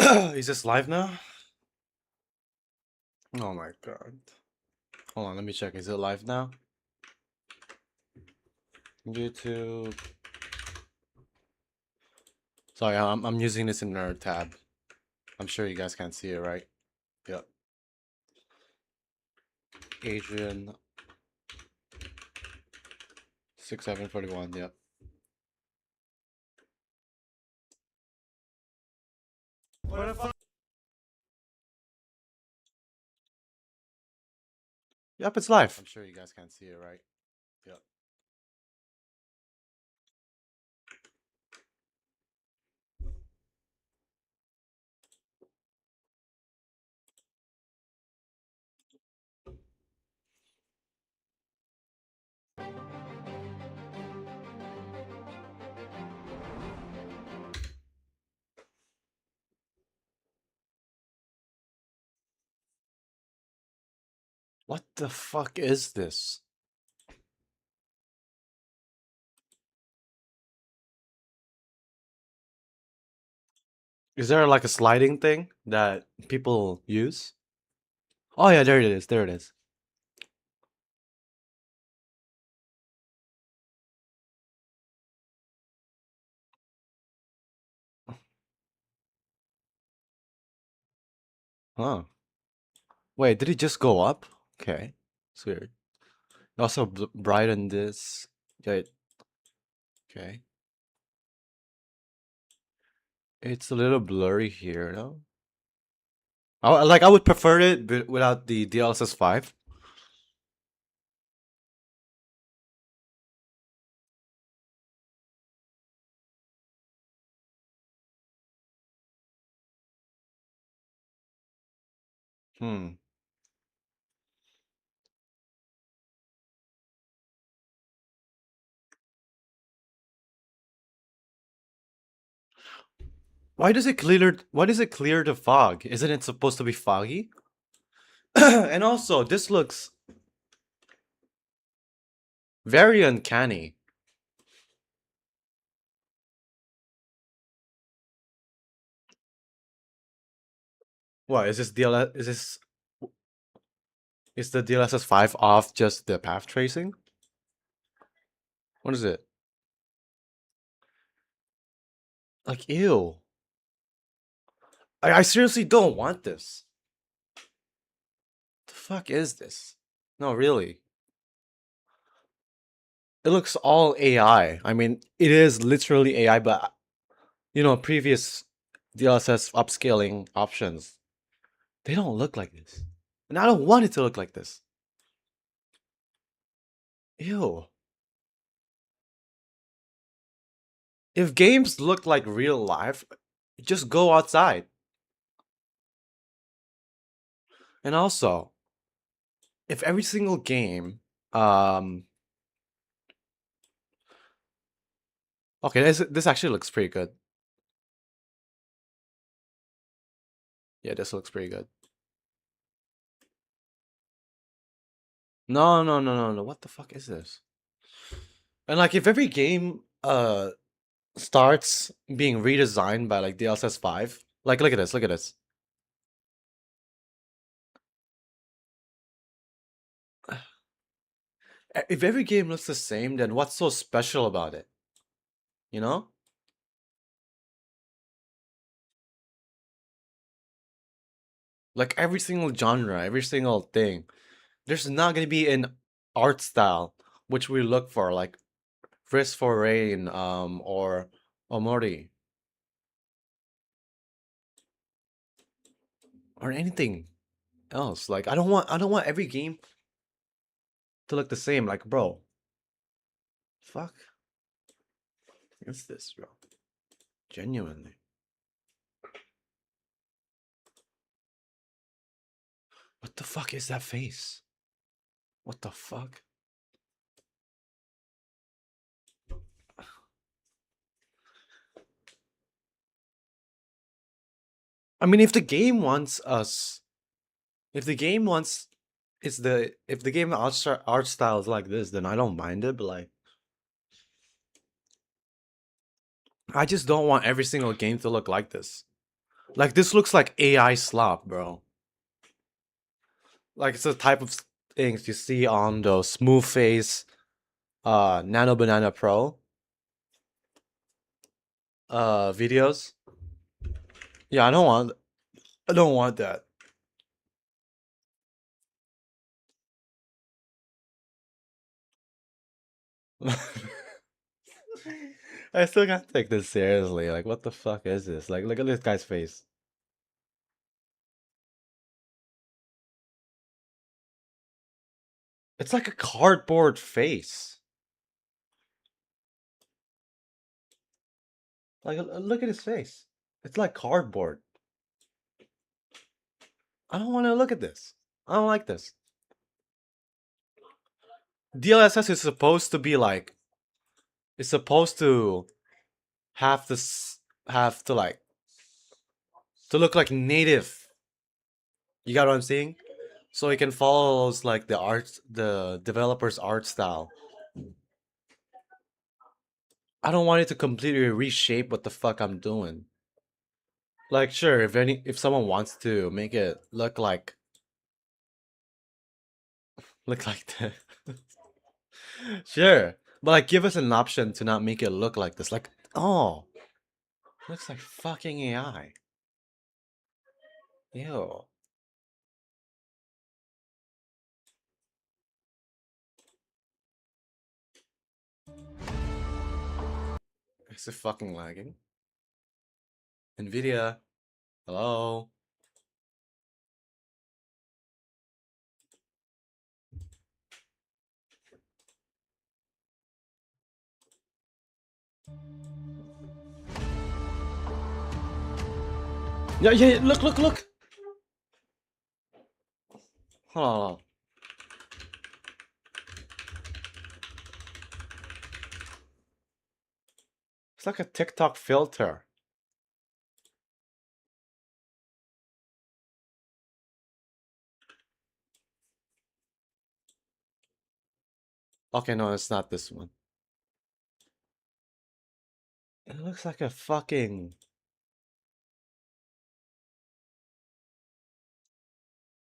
Is this live now? Oh my god. Hold on, let me check. Is it live now? YouTube. Sorry, I'm using this in our tab. I'm sure you guys can't see it, right? Yep. Adrian 6741, yep. What if I... Yep, it's live. I'm sure you guys can't see it, right? Yep. What the fuck is this? Is there like a sliding thing that people use? Oh yeah, there it is. There it is. Huh. Wait, did it just go up? Okay. It's weird. Also brighten this. Yeah. Okay. It's a little blurry here, no? I would prefer it without the DLSS 5. Hmm. Why does it clear the fog? Isn't it supposed to be foggy? And also, this looks very uncanny. What is this DLS? Is the DLSS 5 off just the path tracing? What is it? Like, ew. I seriously don't want this. The fuck is this? No, really. It looks all AI. I mean, it is literally AI, but you know, previous DLSS upscaling options, they don't look like this. And I don't want it to look like this. Ew. If games look like real life, just go outside. And also, if every single game, okay, this actually looks pretty good. Yeah, this looks pretty good. No, no, no, no, no. What the fuck is this? And like, if every game starts being redesigned by like DLSS 5, like look at this, look at this. If every game looks the same, then what's so special about it? You know? Like every single genre, every single thing. There's not gonna be an art style which we look for, like Frisk for Rain, or Omori. Or anything else. Like I don't want every game to look the same. Like, bro. Fuck. What's this, bro? Genuinely. What the fuck is that face? What the fuck? I mean, if the game wants us, if the game wants, if the game art style is like this, then I don't mind it. But like, I just don't want every single game to look like this. Like this looks like AI slop, bro. Like it's the type of things you see on those smooth face Nano Banana Pro videos. Yeah, I don't want that. I still can't take this seriously. Like what the fuck is this? Like look at this guy's face. It's like a cardboard face. Like look at his face. It's like cardboard. I don't want to look at this. I don't like this. DLSS is supposed to be like it's supposed to have this have to like to look like native. You got what I'm saying? So it can follow like the developer's art style. I don't want it to completely reshape what the fuck I'm doing. Like sure, if someone wants to make it look like that. Sure. But like give us an option to not make it look like this. Like, oh, looks like fucking AI. Ew. Is it fucking lagging? Nvidia. Hello. Yeah, yeah, look. Hold on, hold on. It's like a TikTok filter. Okay, no, it's not this one. It looks like a fucking.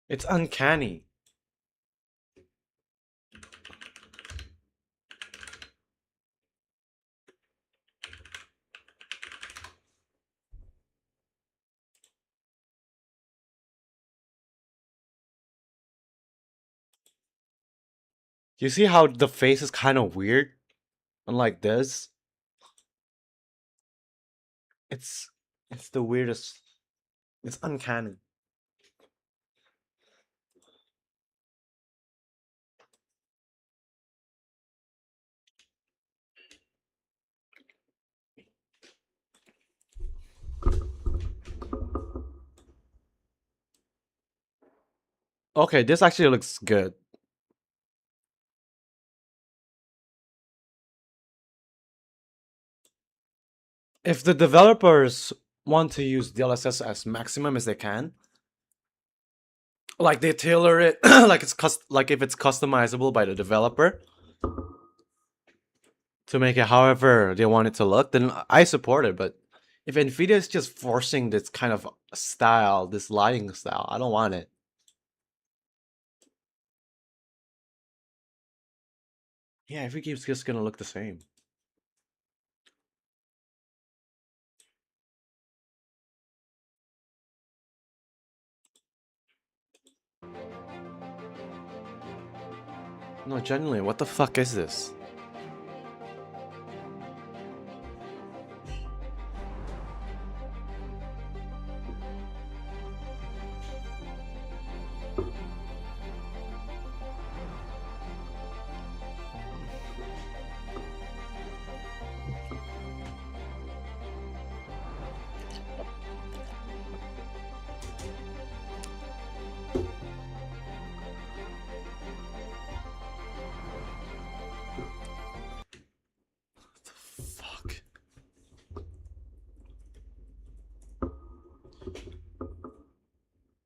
It's uncanny. You see how the face is kind of weird? Unlike this, it's it's the weirdest. It's uncanny. Okay, this actually looks good. If the developers want to use DLSS as maximum as they can, like they tailor it, like if it's customizable by the developer to make it however they want it to look, then I support it. But if Nvidia is just forcing this kind of style, this lighting style, I don't want it. Yeah, every game's just gonna look the same. No, genuinely, what the fuck is this? Fuck.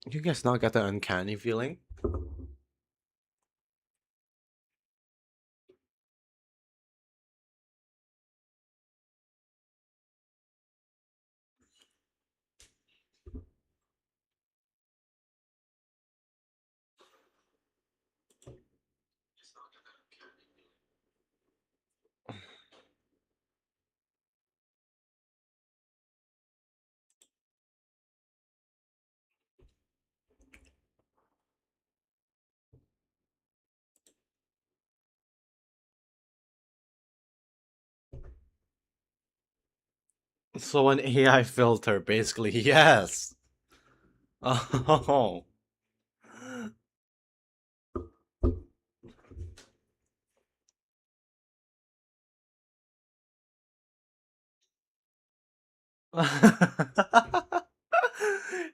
You guys not got that uncanny feeling? So an AI filter, basically, yes. Oh.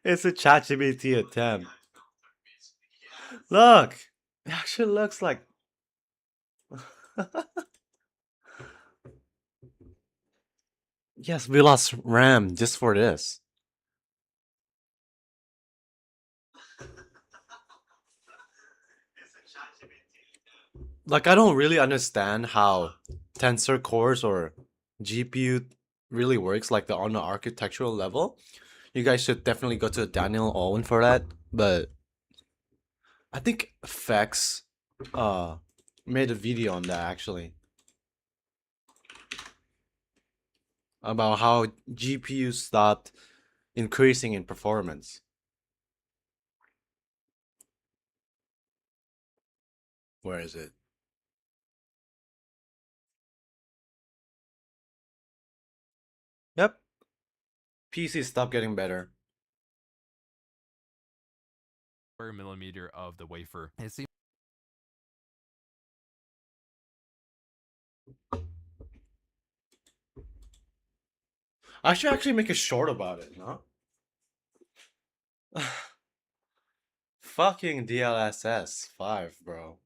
It's a ChatGPT attempt. Look, it actually looks like. Yes, we lost RAM just for this. Like, I don't really understand how tensor cores or GPU really works, like on the architectural level. You guys should definitely go to Daniel Owen for that. But I think Fex uh made a video on that actually about how GPU stopped increasing in performance. Where is it? Yep. PC stopped getting better. Millimeter of the wafer. It seems I should actually make a short about it, no? Fucking DLSS 5, bro.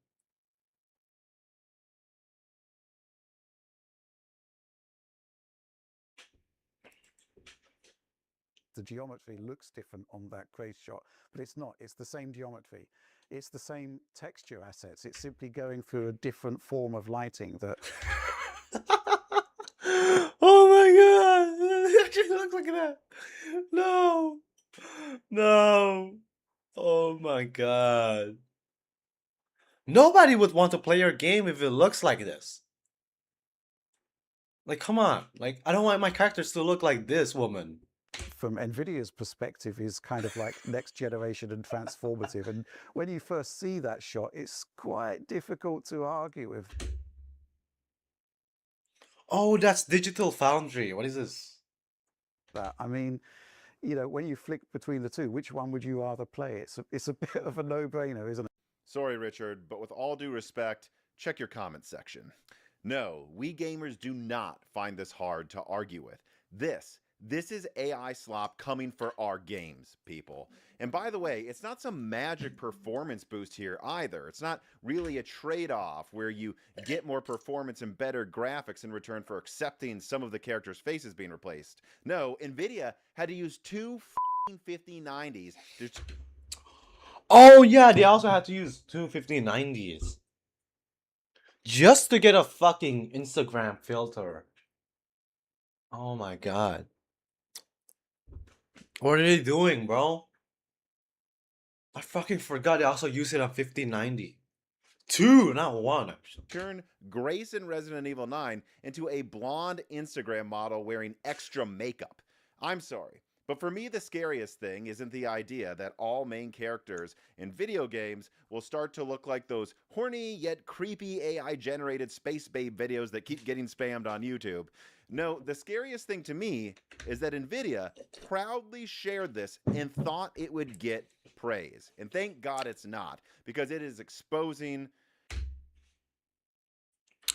the geometry looks different on that craze shot, but it's not. It's the same geometry. It's the same texture assets. It's simply going through a different form of lighting that. Oh my god! It actually looks like that. No, no. Oh my god. Nobody would want to play your game if it looks like this. Like, come on. Like, I don't want my characters to look like this woman. From Nvidia's perspective, is kind of like next generation and transformative. And when you first see that shot, it's quite difficult to argue with. Oh, that's Digital Foundry. What is this? That. I mean, when you flick between the two, which one would you rather play? It's a bit of a no-brainer, isn't it? Sorry, Richard, but with all due respect, check your comment section. No, we gamers do not find this hard to argue with. This is AI slop coming for our games, people. And by the way, it's not some magic performance boost here either. It's not really a trade-off where you get more performance and better graphics in return for accepting some of the characters' faces being replaced. No, Nvidia had to use two 5090s to Oh yeah, they also had to use two 5090s just to get a fucking Instagram filter. Oh my god. What are they doing, bro? I fucking forgot they also use it on 5090. Two, not one, actually. turn Grace in Resident Evil 9 into a blonde Instagram model wearing extra makeup. I'm sorry, but for me, the scariest thing isn't the idea that all main characters in video games will start to look like those horny yet creepy AI generated space babe videos that keep getting spammed on YouTube. No, the scariest thing to me is that Nvidia proudly shared this and thought it would get praise. And thank God it's not, because it is exposing.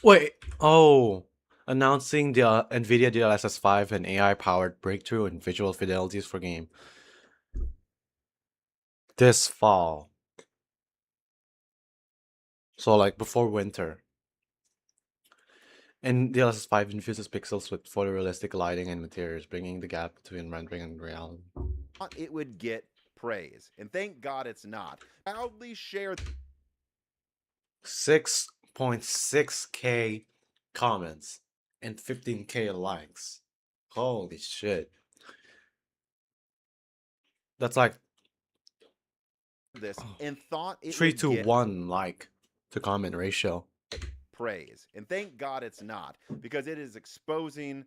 Wait, oh. Announcing the NVIDIA DLSS 5 and AI-powered breakthrough in visual fidelities for game. This fall. So like before winter. And DLSS 5 infuses pixels with photorealistic lighting and materials, bringing the gap between rendering and reality. It would get praise. And thank God it's not. Proudly share 6.6k comments and 15k likes. Holy shit. That's like this and thought it 3 would to get 1 like to comment ratio. praise. And thank God it's not, because it is exposing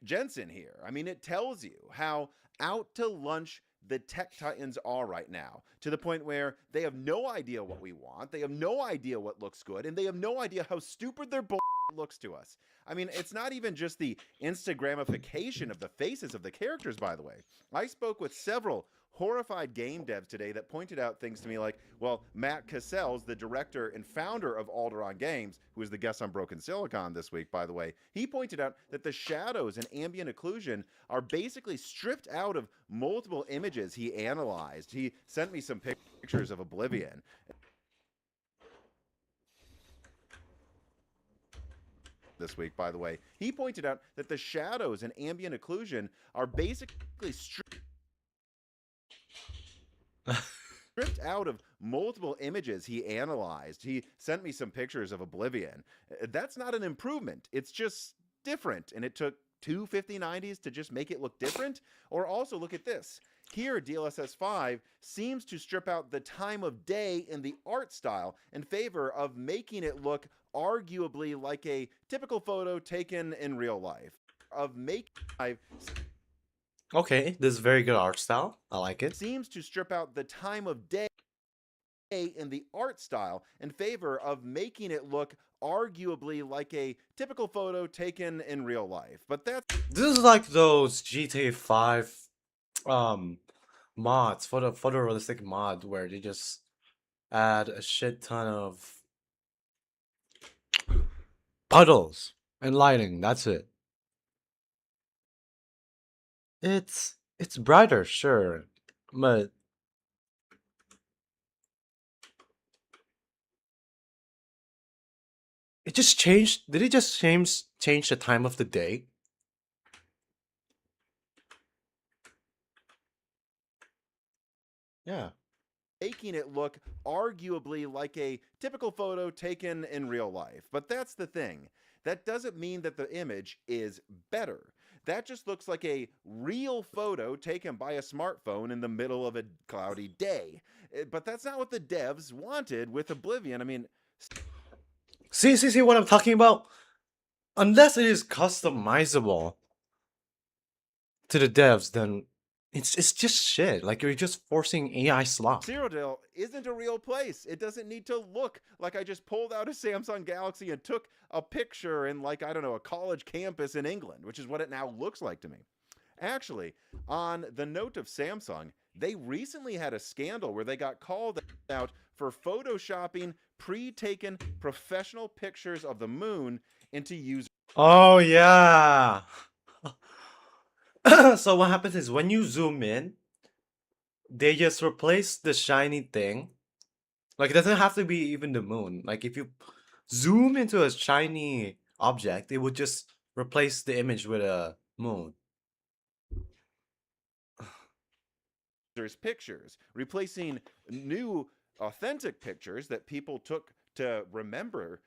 Jensen here. I mean, it tells you how out to lunch the tech titans are right now, to the point where they have no idea what we want, they have no idea what looks good, and they have no idea how stupid their bull looks to us. I mean, it's not even just the Instagramification of the faces of the characters, by the way. I spoke with several horrified game devs today that pointed out things to me like, well, Matt Cassels, the director and founder of Alderaan Games, who was the guest on Broken Silicon this week, by the way, he pointed out that the shadows and ambient occlusion are basically stripped out of multiple images he analyzed. He sent me some pictures of Oblivion. This week, by the way, he pointed out that the shadows and ambient occlusion are basically stripped out of multiple images he analyzed. He sent me some pictures of Oblivion. That's not an improvement. It's just different. And it took two 5090s to just make it look different. Or also look at this. Here, DLSS 5 seems to strip out the time of day in the art style in favor of making it look arguably like a typical photo taken in real life. Okay, this is very good art style. I like it. Seems to strip out the time of day in the art style in favor of making it look arguably like a typical photo taken in real life. But that's This is like those GTA 5 mods, photorealistic mod where they just add a shit ton of puddles and lighting. That's it. It's brighter, sure, but it just changed. Did it just change the time of the day? Yeah. making it look arguably like a typical photo taken in real life. But that's the thing. That doesn't mean that the image is better. That just looks like a real photo taken by a smartphone in the middle of a cloudy day. But that's not what the devs wanted with Oblivion. I mean, See what I'm talking about? Unless it is customizable to the devs, then it's just shit. Like you're just forcing AI slop. Cyrodiil isn't a real place. It doesn't need to look like I just pulled out a Samsung Galaxy and took a picture in, like, I don't know, a college campus in England, which is what it now looks like to me. Actually, on the note of Samsung, they recently had a scandal where they got called out for photoshopping pre-taken professional pictures of the moon into user. Oh yeah. So what happens is when you zoom in, they just replace the shiny thing. Like it doesn't have to be even the moon. Like if you zoom into a shiny object, it would just replace the image with a moon. Pictures, replacing new authentic pictures that people took to remember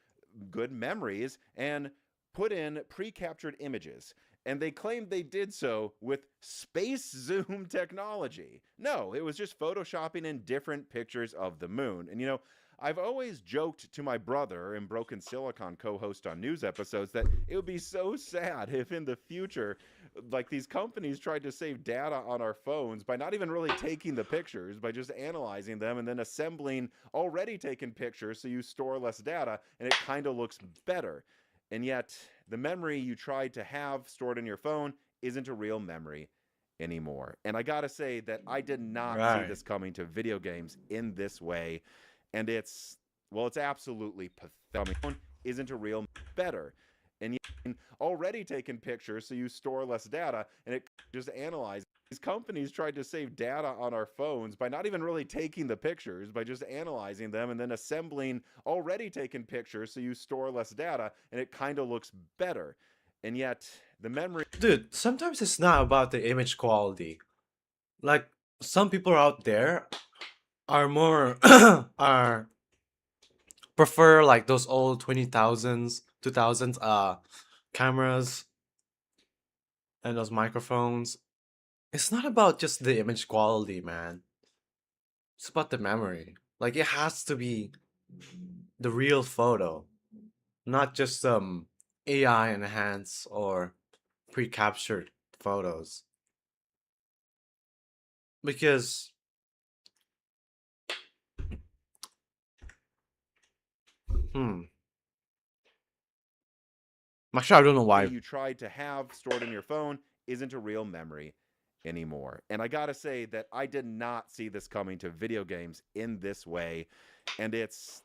good memories and put in pre-captured images. And they claimed they did so with space zoom technology. No, it was just photoshopping in different pictures of the moon. And you know, I've always joked to my brother and Broken Silicon co-host on news episodes that it would be so sad if in the future, like, these companies tried to save data on our phones by not even really taking the pictures, by just analyzing them and then assembling already taken pictures so you store less data and it kind of looks better. And yet, the memory you tried to have stored in your phone isn't a real memory anymore. And I gotta say that I did not see this coming to video games in this way. And it's absolutely pathetic. Isn't a real better. And yet, already taken pictures so you store less data and it just analyzes. These companies tried to save data on our phones by not even really taking the pictures, by just analyzing them and then assembling already taken pictures so you store less data and it kind of looks better. And yet, the memory. Dude, sometimes it's not about the image quality. Like some people out there are more are prefer like those old 2000s 2000s cameras and those microphones. It's not about just the image quality, man. It's about the memory. Like it has to be the real photo, not just AI enhanced or pre-captured photos. Because hmm Actually, I don't know data why. you tried to have stored in your phone isn't a real memory anymore. And I gotta say that I did not see this coming to video games in this way. And it's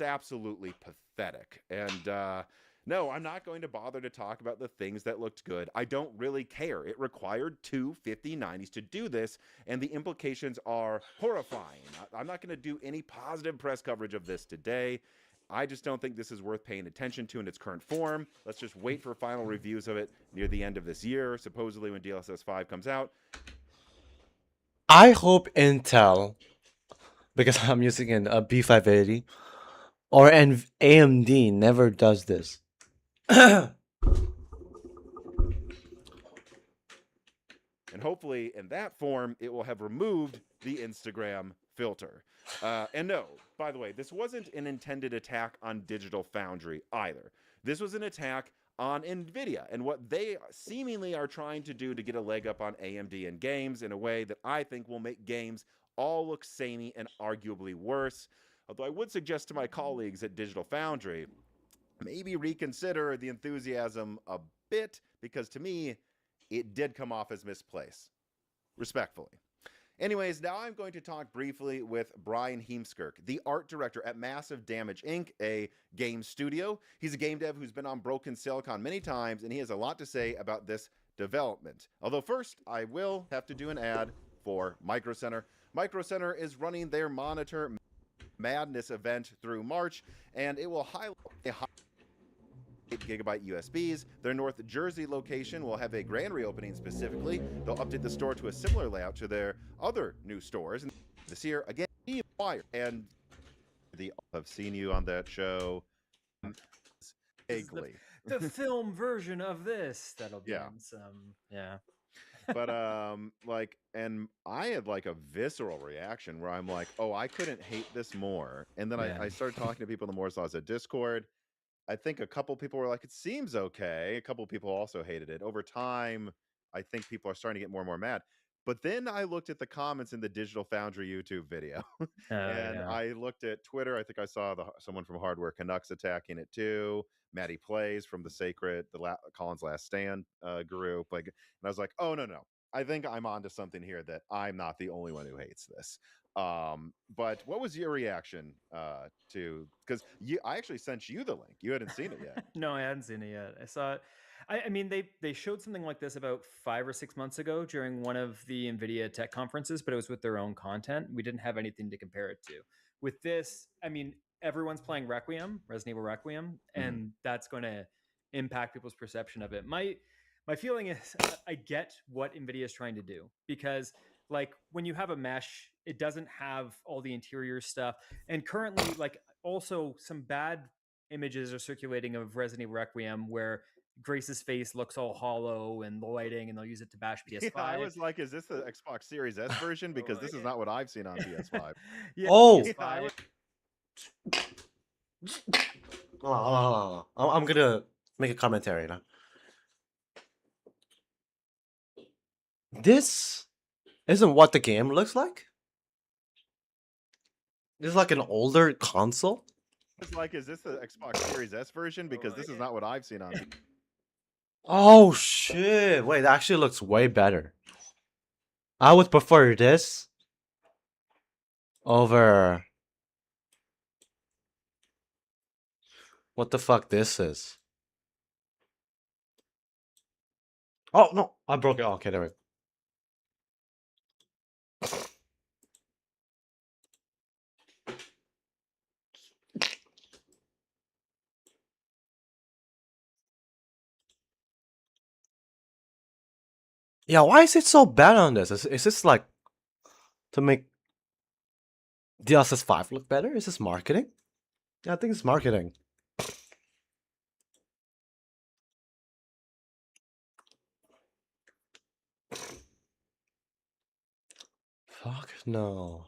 absolutely pathetic. And no, I'm not going to bother to talk about the things that looked good. I don't really care. It required two 5090s to do this, and the implications are horrifying. I'm not going to do any positive press coverage of this today. I just don't think this is worth paying attention to in its current form. Let's just wait for final reviews of it near the end of this year, supposedly when DLSS 5 comes out. I hope Intel, because I'm using a B580, or an AMD never does this. And hopefully, in that form, it will have removed the Instagram filter. And no, by the way, this wasn't an intended attack on Digital Foundry either. This was an attack on NVIDIA and what they seemingly are trying to do to get a leg up on AMD in games in a way that I think will make games all look samey and arguably worse. Although I would suggest to my colleagues at Digital Foundry, maybe reconsider the enthusiasm a bit, because to me, it did come off as misplaced. Respectfully. Anyways, now I'm going to talk briefly with Brian Heemskirk, the art director at Massive Damage Inc., a game studio. He's a game dev who's been on Broken Silicon many times, and he has a lot to say about this development. Although first, I will have to do an ad for Micro Center. Micro Center is running their Monitor Madness event through March, and it will highlight 8GB USBs. Their North Jersey location will have a grand reopening specifically. They'll update the store to a similar layout to their other new stores. And this year, again, and I've seen you on that show. Vaguely. The film version of this that'll be Yeah. in some, yeah. But and I had like a visceral reaction where I'm like, oh, I couldn't hate this more. And then Yeah. I started talking to people in the Moore's Laws at Discord. I think a couple people were like, it seems okay. A couple people also hated it. Over time, I think people are starting to get more and more mad. But then I looked at the comments in the Digital Foundry YouTube video, and Yeah. I looked at Twitter. I think I saw someone from Hardware Canucks attacking it too. Maddie Plays from the Sacred, Colin's Last Stand group. Like, and I was like, oh no, I think I'm onto something here, that I'm not the only one who hates this. But what was your reaction to, because I actually sent you the link. You hadn't seen it yet. No, I hadn't seen it yet. I saw it. I mean, they showed something like this about 5 or 6 months ago during one of the NVIDIA tech conferences, but it was with their own content. We didn't have anything to compare it to. With this, I mean, everyone's playing Resident Evil Requiem, and that's going to impact people's perception of it. My feeling is, I get what NVIDIA is trying to do, because like when you have a mesh, it doesn't have all the interior stuff. And currently, like, also some bad images are circulating of Resident Evil Requiem where Grace's face looks all hollow and the lighting, and they'll use it to bash PS5. Yeah, I was like, is this the Xbox Series S version? Because this is not what I've seen on PS5. Yeah, Oh! PS5. Hold on. I'm gonna make a commentary now. This isn't what the game looks like. This is like an older console. It's like, is this the Xbox Series S version? Because this is not what I've seen on. Oh shit! Wait, that actually looks way better. I would prefer this over what the fuck this is. Oh no, I broke it. Okay, there we go. Yeah, why is it so bad on this? Is this like to make DLSS 5 look better? Is this marketing? Yeah, I think it's marketing. Fuck no.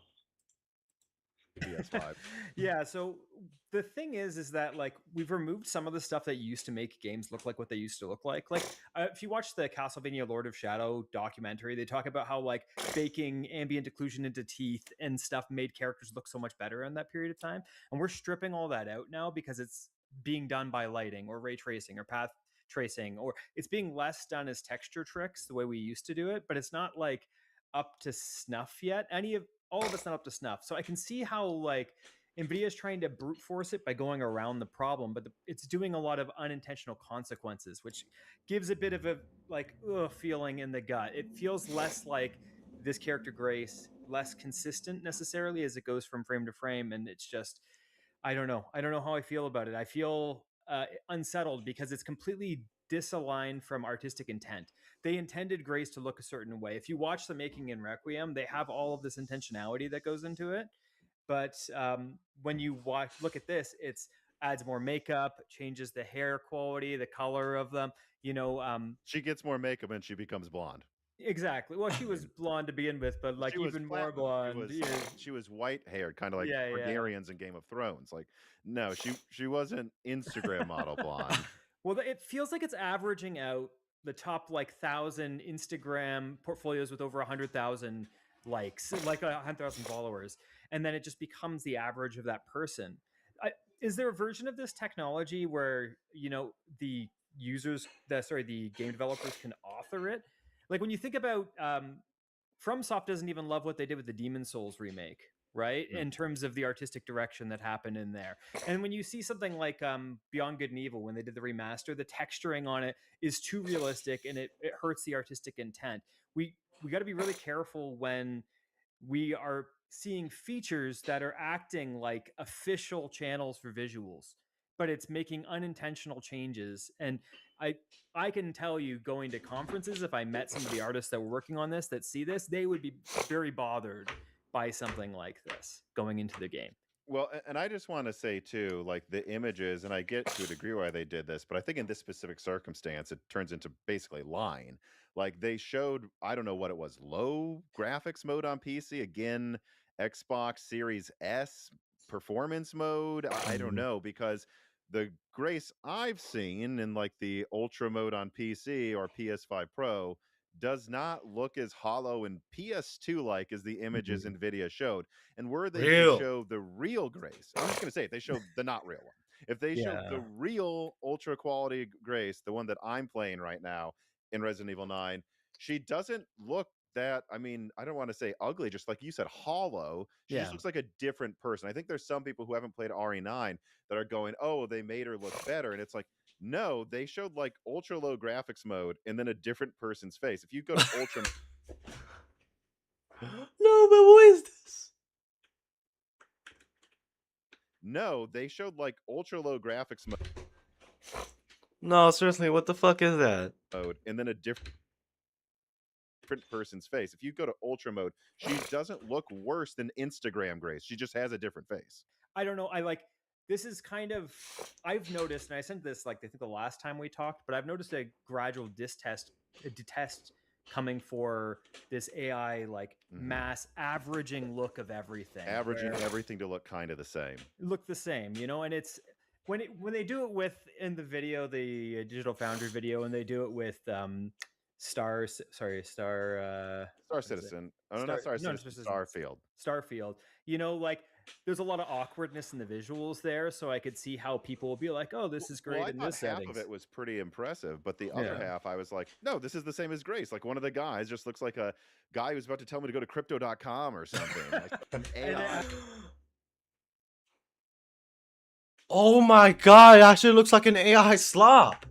PS5. Yeah, so the thing is that like we've removed some of the stuff that used to make games look like what they used to look like. Like if you watch the Castlevania Lord of Shadow documentary, they talk about how like baking ambient occlusion into teeth and stuff made characters look so much better in that period of time. And we're stripping all that out now because it's being done by lighting or ray tracing or path tracing, or it's being less done as texture tricks the way we used to do it, but it's not like up to snuff yet. All of it's not up to snuff. So I can see how like NVIDIA is trying to brute force it by going around the problem, but it's doing a lot of unintentional consequences, which gives a bit of a like feeling in the gut. It feels less like this character Grace, less consistent necessarily as it goes from frame to frame, and it's just I don't know. I don't know how I feel about it. I feel unsettled because it's completely disaligned from artistic intent. They intended Grace to look a certain way. If you watch the making in Requiem, they have all of this intentionality that goes into it. But when you look at this, it's adds more makeup, changes the hair quality, the color of them. You know, She gets more makeup and she becomes blonde. exactly. Well, she was blonde to begin with, but like She was even more platinum. blonde. She was white haired, kind of like Yeah, yeah. Targaryens in Game of Thrones. Like, no, she wasn't Instagram model blonde. Well, it feels like it's averaging out the top like 1,000 Instagram portfolios with over 100,000 likes, like 100,000 followers, and then it just becomes the average of that person. Is there a version of this technology where the the game developers can author it? Like when you think about FromSoft doesn't even love what they did with the Demon Souls remake, right? Mm. In terms of the artistic direction that happened in there. And when you see something like Beyond Good and Evil, when they did the remaster, the texturing on it is too realistic and it hurts the artistic intent. We got to be really careful when we are seeing features that are acting like official channels for visuals, but it's making unintentional changes. And I can tell you, going to conferences, if I met some of the artists that were working on this that see this, they would be very bothered by something like this going into the game. Well, and I just want to say too, like the images, and I get to a degree why they did this, but I think in this specific circumstance, it turns into basically lying. Like they showed, I don't know what it was, low graphics mode on PC, again, Xbox Series S performance mode. I don't know, because the Grace I've seen in like the ultra mode on PC or PS5 Pro does not look as hollow and PS2 like as the images NVIDIA showed. And were they to Real. show the real Grace, I'm just going to say it, they showed the not real one. If they showed the Yeah. real ultra quality Grace, the one that I'm playing right now in Resident Evil 9, she doesn't look that, I mean, I don't want to say ugly, just like you said, hollow. She just Yeah. looks like a different person. I think there's some people who haven't played RE9 that are going, oh, they made her look better. And it's like, no, they showed like ultra low graphics mode and then a different person's face. If you go to ultra, No, but what is this? no, they showed like ultra low graphics No, seriously, what the fuck is that? mode and then a different person's face. If you go to ultra mode, she doesn't look worse than Instagram Grace. She just has a different face. I don't know. This is kind of, I've noticed, and I sent this like I think the last time we talked, but I've noticed a gradual detest coming for this AI like mass averaging look of everything, Averaging where everything to look kind of the same. look the same, and it's when they do it with in the video, the Digital Foundry video, and they do it with Star Citizen. Oh, no, not Star Citizen. Starfield. Starfield. Like there's a lot of awkwardness in the visuals there, so I could see how people will be like, "Oh, this is great Well, I in thought this half settings." of it was pretty impressive, but the other Yeah. half, I was like, no, this is the same as Grace. Like one of the guys just looks like a guy who's about to tell me to go to crypto.com or something. Like an AI. Oh my god, it actually looks like an AI slop.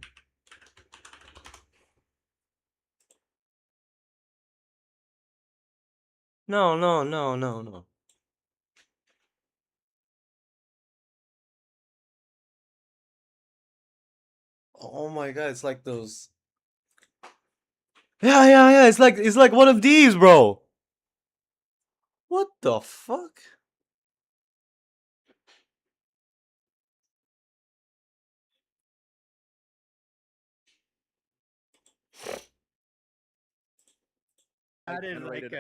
No, no, no, no, no. Oh my god, it's like those. Yeah, yeah, yeah. It's like one of these, bro. What the fuck? Added like generated a,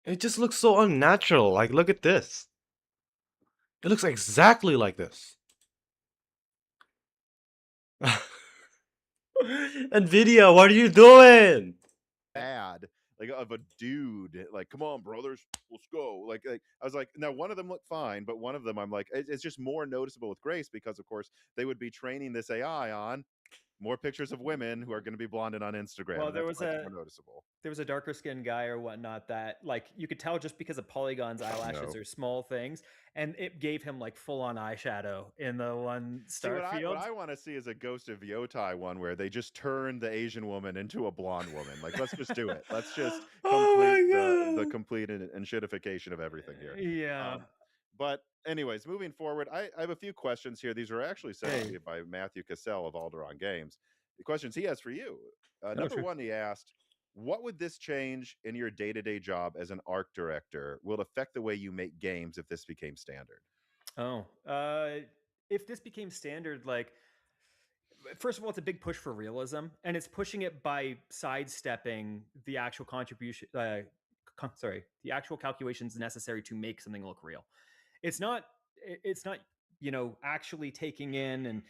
It just looks so unnatural. Like, look at this. It looks exactly like this. NVIDIA, what are you doing? ad like of a dude, like, come on, brothers, let's go. Like I was like, now one of them looked fine, but one of them I'm like, it's just more noticeable with Grace because of course they would be training this AI on more pictures of women who are going to be blonded on Instagram, Well, and that's why it's more noticeable. there was a darker skinned guy or whatnot that like you could tell just because of Polygon's eyelashes No. or small things, and it gave him like full on eyeshadow in the one See what Starfield. I want to see is a Ghost of Yotai one where they just turn the Asian woman into a blonde woman. Like let's just do it. Let's just Oh complete my the god. complete and shitification of everything here. Yeah. Um, but anyways, moving forward, I have a few questions here. These were actually sent to Hey. me by Matthew Cassell of Alderaan Games. The questions he has for you. Oh, Number sure. one, he asked, "What would this change in your day-to-day job as an art director? Will it affect the way you make games if this became standard?" Oh, if this became standard, like first of all, it's a big push for realism, and it's pushing it by sidestepping the actual contribution. Sorry, the actual calculations necessary to make something look real. It's not. It's not. Actually taking in and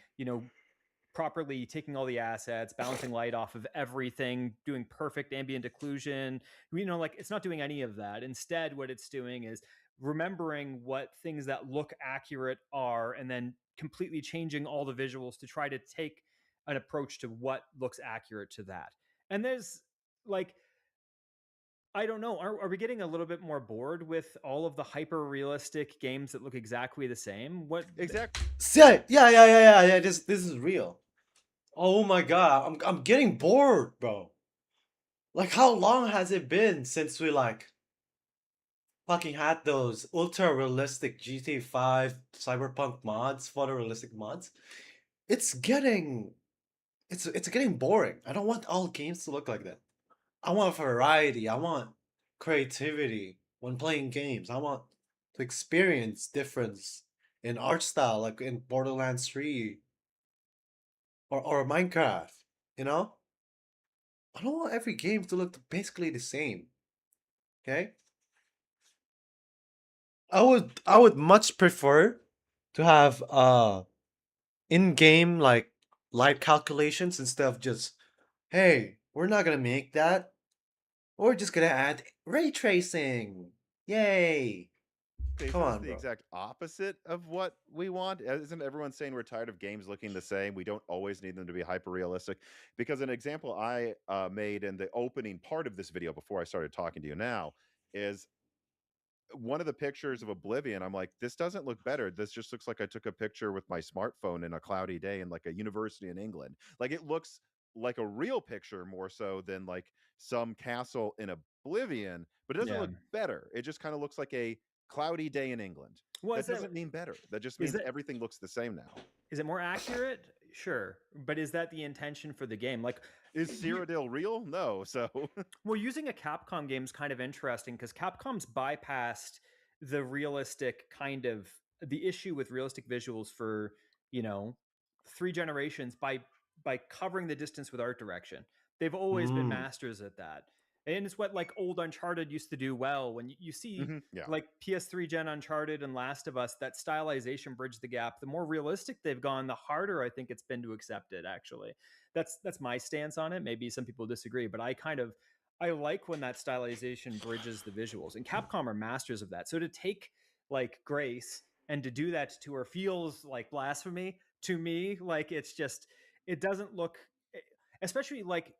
properly taking all the assets, balancing light off of everything, doing perfect ambient occlusion. Like it's not doing any of that. Instead, what it's doing is remembering what things that look accurate are and then completely changing all the visuals to try to take an approach to what looks accurate to that. And there's like, I don't know. Are we getting a little bit more bored with all of the hyper realistic games that look exactly the same? What? Exactly. Yeah. This is real. Oh my god, I'm getting bored, bro. Like, how long has it been since we like fucking had those ultra realistic GTA 5 cyberpunk mods, photorealistic mods? It's getting it's getting boring. I don't want all games to look like that. I want variety. I want creativity when playing games. I want to experience difference in art style, like in Borderlands 3 or Minecraft. You know? I don't want every game to look basically the same. Okay? I would much prefer to have in-game like light calculations instead of just, hey, we're not gonna make that. We're just gonna add ray tracing. Yay. Okay, Come so this is on, the bro. exact opposite of what we want. Isn't everyone saying we're tired of games looking the same? We don't always need them to be hyper realistic. Because an example I made in the opening part of this video before I started talking to you now is one of the pictures of Oblivion. I'm like, this doesn't look better. This just looks like I took a picture with my smartphone in a cloudy day in like a university in England. Like it looks like a real picture more so than like some castle in Oblivion, but it doesn't Yeah. look better. It just kind of looks like a cloudy day in England. Well, That doesn't mean better. That just is means that everything looks the same now. is it more accurate? Sure, but is that the intention for the game? Like, Is you, Cyrodiil real? No. So well, using a Capcom game is kind of interesting because Capcom's bypassed the realistic kind of the issue with realistic visuals for you know 3 generations by covering the distance with art direction. They've always been Mm. masters at that, and it's what like old Uncharted used to do well. When you see yeah. like PS3 gen Uncharted and Last of Us, that stylization bridged the gap. The more realistic they've gone, the harder I think it's been to accept it. Actually, that's my stance on it. Maybe some people disagree, but I like when that stylization bridges the visuals, and Capcom are masters of that. So to take like Grace and to do that to her feels like blasphemy to me. Like it's just it doesn't look, especially like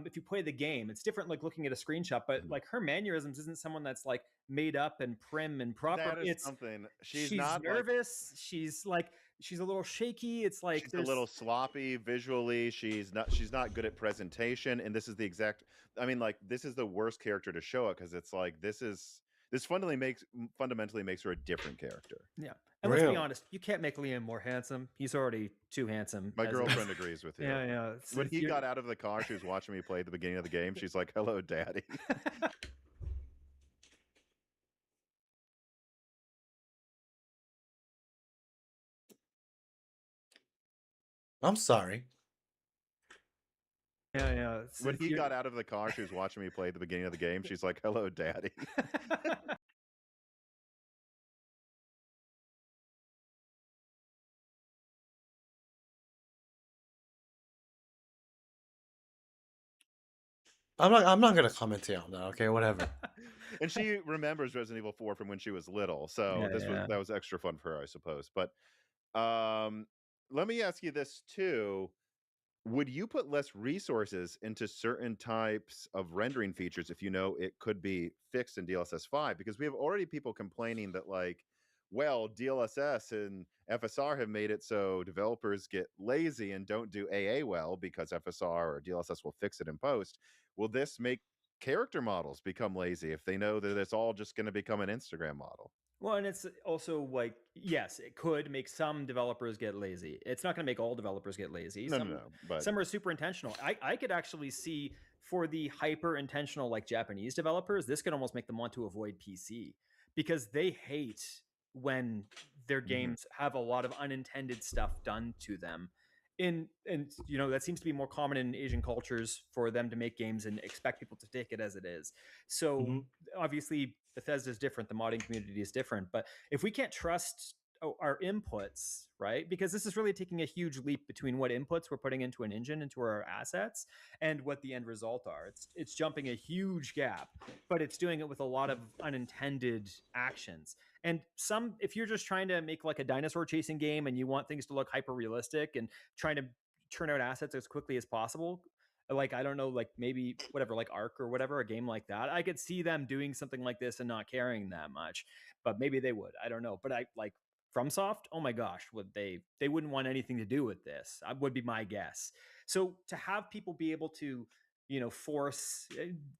if you play the game, it's different like looking at a screenshot. But Mhm. like her mannerisms isn't someone that's like made up and prim and proper. That is It's something. She's she's not like nervous. She's a little shaky. It's like she's a little sloppy visually. She's not good at presentation, and this is the exact. I mean, like this is the worst character to show it because it's like this fundamentally makes her a different character. yeah. And let's be Real. honest, you can't make Liam more handsome. He's already too handsome My as it is. girlfriend agrees with you. Yeah. When he got out of the car, she was watching me play at the beginning of the game. She's like, "Hello, Daddy." I'm sorry. Yeah. When he got out of the car, she was watching me play at the beginning of the game. She's like, "Hello, Daddy." I'm not gonna comment on that. Okay, whatever. And she remembers Resident Evil 4 from when she was little, so Yeah, yeah. that was extra fun for her, I suppose. But um, let me ask you this too: would you put less resources into certain types of rendering features if you know it could be fixed in DLSS 5? Because we have already people complaining that, like, well, DLSS and FSR have made it so developers get lazy and don't do AA well because FSR or DLSS will fix it in post. Will this make character models become lazy if they know that it's all just going to become an Instagram model? Well, and it's also like, yes, it could make some developers get lazy. It's not going to make all developers get lazy. No, no, no. But Some are super intentional. I could actually see for the hyper intentional like Japanese developers, this could almost make them want to avoid PC because they hate when their mhm. games have a lot of unintended stuff done to them. And you know that seems to be more common in Asian cultures for them to make games and expect people to take it as it is. So Hmm. obviously Bethesda is different, the modding community is different, but if we can't trust our inputs, right? Because this is really taking a huge leap between what inputs we're putting into an engine, into our assets, and what the end result are. It's jumping a huge gap, but it's doing it with a lot of unintended actions. And some, if you're just trying to make like a dinosaur chasing game and you want things to look hyper realistic and trying to turn out assets as quickly as possible, like I don't know, like maybe whatever, like Arc or whatever, a game like that, I could see them doing something like this and not caring that much. But maybe they would, I don't know. But I like FromSoft, oh my gosh, would they wouldn't want anything to do with this, would be my guess. So to have people be able to, you know, force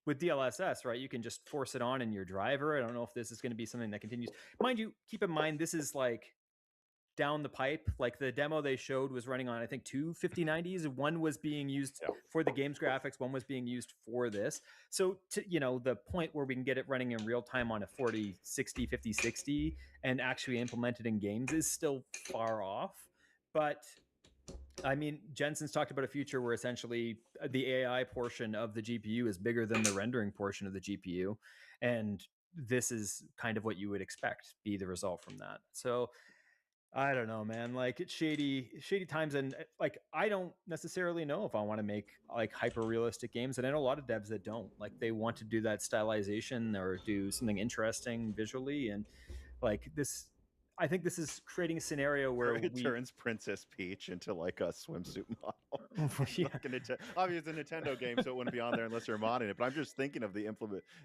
with DLSS, right, you can just force it on in your driver. I don't know if this is going to be something that continues, mind you, keep in mind this is like down the pipe. Like the demo they showed was running on, I think, two 5090s. One was being used Yeah. for the game's graphics, one was being used for this. So, to, you know, the point where we can get it running in real time on a 4060, 5060 and actually implement it in games is still far off. But I mean, Jensen's talked about a future where essentially the AI portion of the GPU is bigger than the rendering portion of the GPU. And this is kind of what you would expect be the result from that. So I don't know, man. Like it's shady times, and like I don't necessarily know if I want to make like hyper realistic games, and I know a lot of devs that don't. Like they want to do that stylization or do something interesting visually, and like this, I think this is creating a scenario where It we, turns Princess Peach into like a swimsuit model. yeah, Like a obviously it's a Nintendo game, so it wouldn't be on there unless you're modding it. But I'm just thinking of the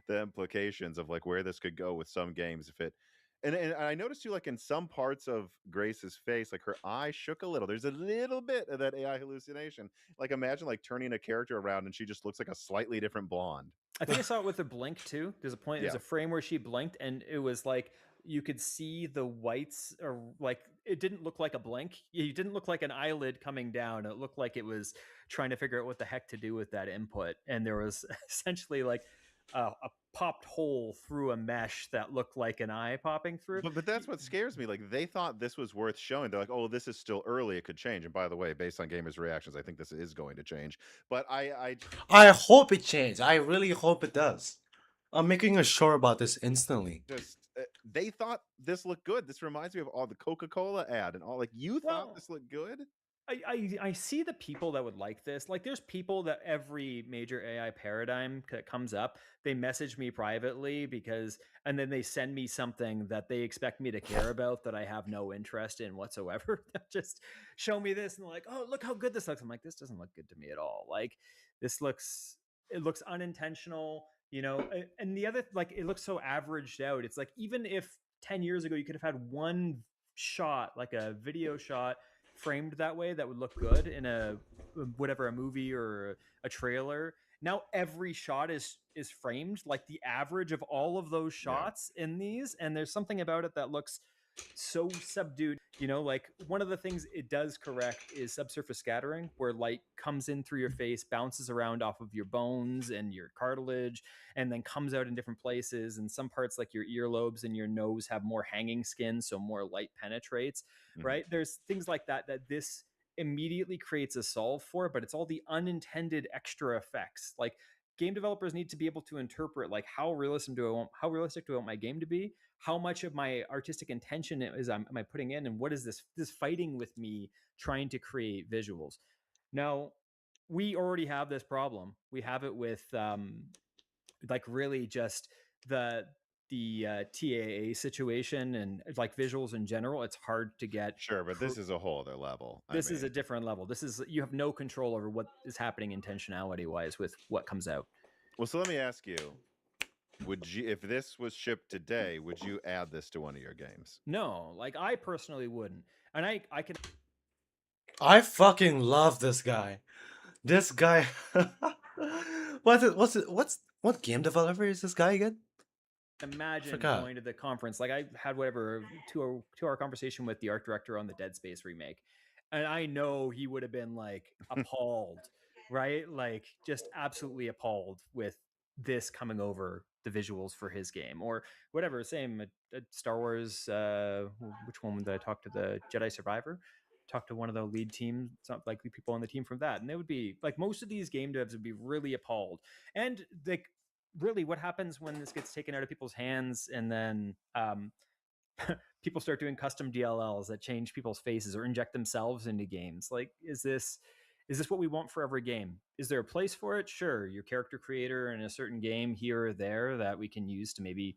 implications of like where this could go with some games if it. And I noticed too, like in some parts of Grace's face, like her eye shook a little. There's a little bit of that AI hallucination. Like imagine like turning a character around and she just looks like a slightly different blonde. I think I saw it with her blink too. There's Yeah. a frame where she blinked and it was like you could see the whites, or like it didn't look like a blink. It didn't look like an eyelid coming down. It looked like it was trying to figure out what the heck to do with that input. And there was essentially like a popped hole through a mesh that looked like an eye popping through. But that's what scares me. Like they thought this was worth showing. They're like, "Oh, this is still early. It could change." And by the way, based on gamers' reactions, I think this is going to change. But I I hope it changes. I really hope it does. I'm making a sure about this instantly. just they thought this looked good. This reminds me of all the Coca-Cola ad and all. Like you thought Well, this looked good. I see the people that would like this. Like, there's people that every major AI paradigm that comes up, they message me privately because, and then they send me something that they expect me to care about that I have no interest in whatsoever. Just show me this, and they're like, "Oh, look how good this looks." I'm like, "This doesn't look good to me at all. Like, this looks, it looks unintentional." You know, and the other, like, it looks so averaged out. It's like even if 10 years ago you could have had one shot, like a video shot framed that way that would look good in a whatever, a movie or a trailer. Now every shot is framed like the average of all of those Yeah. shots in these, and there's something about it that looks so subdued. You know, like one of the things it does correct is subsurface scattering, where light comes in through your face, bounces around off of your bones and your cartilage, and then comes out in different places. And some parts like your earlobes and your nose have more hanging skin, so more light penetrates. Mhm. Right, there's things like that that this immediately creates a solve for, but it's all the unintended extra effects. Like game developers need to be able to interpret like how realistic do I want my game to be, how much of my artistic intention am I putting in, and what is this fighting with me trying to create visuals. Now we already have this problem. We have it with like really just the TAA situation and like visuals in general. It's hard to get. Sure, but this is a whole other level. This is a different level. This is, you have no control over what is happening intentionality wise with what comes out. Well, so let me ask you: would you, if this was shipped today, would you add this to one of your games? No, like I personally wouldn't, and I can. I fucking love this guy. This guy. What game developer is this guy again? Imagine Forgot. going to the conference. Like I had whatever 2 hour conversation with the art director on the Dead Space remake, and I know he would have been like appalled, right? Like just absolutely appalled with this coming over the visuals for his game or whatever. Same at Star Wars. Which one did I talk to? The Jedi Survivor. Talk to one of the lead teams, like the people on the team from that, and they would be like, most of these game devs would be really appalled, and like really what happens when this gets taken out of people's hands and then people start doing custom DLLs that change people's faces or inject themselves into games. Like, is this what we want for every game? Is there a place for it? Sure, your character creator in a certain game here or there that we can use to maybe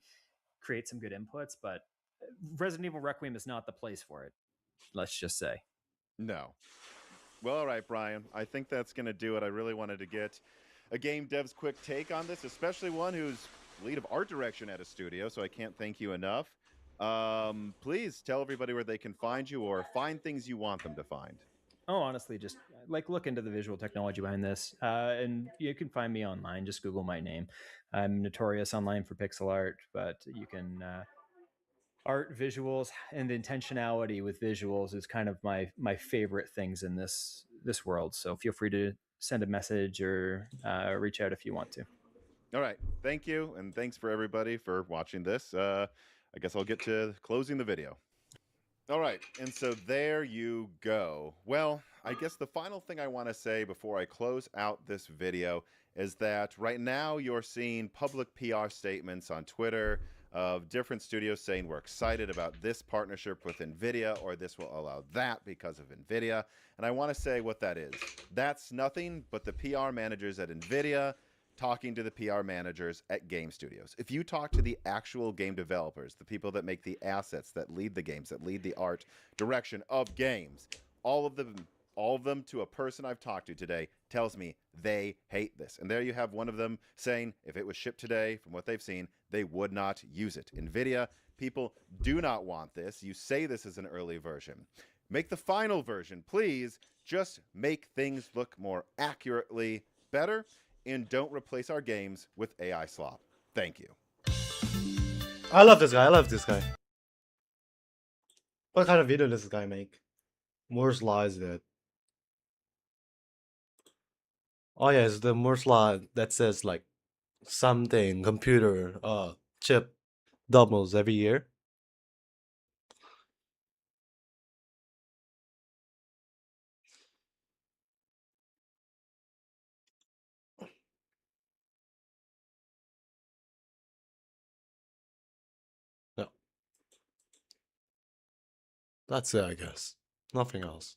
create some good inputs, but Resident Evil Requiem is not the place for it, let's just say. No. Well, all right, Brian. I think that's going to do it. I really wanted to get a game dev's quick take on this, especially one who's lead of art direction at a studio, so I can't thank you enough. Please tell everybody where they can find you or find things you want them to find. Oh, honestly, just like look into the visual technology behind this, and you can find me online. Just Google my name. I'm notorious online for pixel art, but you can art, visuals, and intentionality with visuals is kind of my favorite things in this world. So feel free to send a message or reach out if you want to. All right. Thank you, and thanks for everybody for watching this. I guess I'll get to closing the video. All right, and so there you go. Well, I guess the final thing I want to say before I close out this video is that right now you're seeing public PR statements on Twitter of different studios saying we're excited about this partnership with NVIDIA or this will allow that because of NVIDIA. And I want to say what that is. That's nothing but the PR managers at NVIDIA talking to the PR managers at game studios. If you talk to the actual game developers, the people that make the assets, that lead the games, that lead the art direction of games, all of them to a person I've talked to today tells me they hate this. And there you have one of them saying if it was shipped today, from what they've seen, they would not use it. NVIDIA, people do not want this. You say this is an early version. Make the final version, please. Just make things look more accurately better. And don't replace our games with AI slop. Thank you. I love this guy. I love this guy. What kind of video does this guy make? Moore's Law is it? Oh yeah, it's the Moore's Law that says like something computer chip doubles every year. No. That's it, I guess. Nothing else.